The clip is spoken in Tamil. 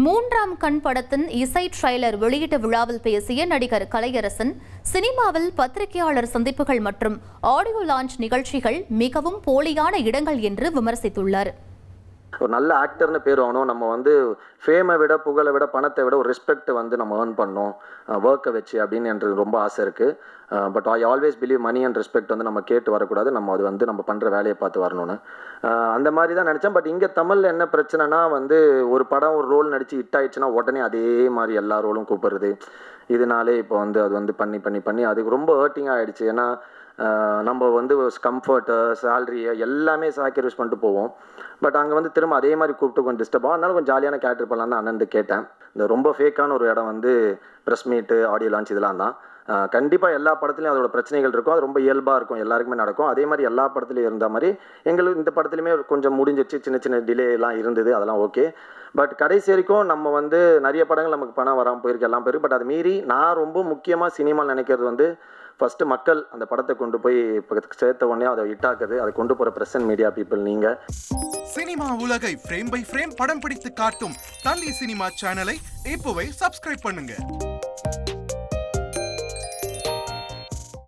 மூன்றாம் கண் படத்தின் இசை ட்ரெய்லர் வெளியீட்டு விழாவில் பேசிய நடிகர் கலையரசன், சினிமாவில் பத்திரிகையாளர் சந்திப்புகள் மற்றும் ஆடியோ லான்ச் நிகழ்ச்சிகள் மிகவும் போலியான இடங்கள் என்று விமர்சித்துள்ளார். ஒரு நல்ல ஆக்டர்னு பேர் ஆகணும். நம்ம ஃபேமை விட, புகழை விட, பணத்தை விட ஒரு ரெஸ்பெக்ட் நம்ம ஏர்ன் பண்ணோம் ஒர்க்கை வச்சு அப்படின்னு எனக்கு ரொம்ப ஆசை இருக்குது. But I always believe money and respect நம்ம கேட்டு வரக்கூடாது. நம்ம அது நம்ம பண்ணுற வேலையை பார்த்து வரணும்னு அந்த மாதிரி தான் நினச்சேன். பட் இங்கே தமிழில் என்ன பிரச்சனைனா ஒரு படம் ஒரு ரோல் நடித்து ஹிட் ஆயிடுச்சுன்னா உடனே அதே மாதிரி எல்லா ரோலும் கூப்பிடுறது. இதனாலே இப்போ அது பண்ணி பண்ணி பண்ணி அதுக்கு ரொம்ப ஹர்ட்டிங்காக ஆகிடுச்சு. ஏன்னா நம்ம கம்ஃபர்ட்டு, சேலரி எல்லாமே சாக்ரிஃபைஸ் பண்ணிட்டு போவோம். பட் அங்கே திரும்ப அதே மாதிரி கூப்பிட்டு கொஞ்சம் டிஸ்டர்ப் ஆகும். அதனால கொஞ்சம் ஜாலியான கேரக்டர் பண்ணலாம் தான் அண்ணன் கேட்டேன். இந்த ரொம்ப ஃபேக்கான ஒரு இடம் ப்ரெஸ் மீட்டு, ஆடியோ லான்ச் இதெல்லாம் தான். கண்டிப்பாக எல்லா படத்துலையும் அதோட பிரச்சனைகள் இருக்கும். அது ரொம்ப இயல்பாக இருக்கும், எல்லாருக்குமே நடக்கும். அதே மாதிரி எல்லா படத்துலையும் இருந்த மாதிரி எங்களுக்கு இந்த படத்துலையுமே கொஞ்சம் முடிஞ்சிச்சு. சின்ன சின்ன டிலேலாம் இருந்தது, அதெல்லாம் ஓகே. பட் கடைசி வரைக்கும் நம்ம நிறைய படங்கள் நமக்கு பணம் வராமல் போயிருக்கு, எல்லாம் போயிருக்கு. பட் அதை மீறி நான் ரொம்ப முக்கியமாக சினிமா நினைக்கிறது ஃபஸ்ட்டு மக்கள் அந்த படத்தை கொண்டு போய் சேர்த்த உடனே அதை ஹிட்டாக்குது. அதை கொண்டு போகிற பிரசன்ட் மீடியா பீப்புள் நீங்கள். சினிமா உலகை ஃப்ரேம் பை ஃப்ரேம் படம் பிடித்து காட்டும் தந்தி சினிமா சேனலை இப்போவே சப்ஸ்கிரைப் பண்ணுங்க.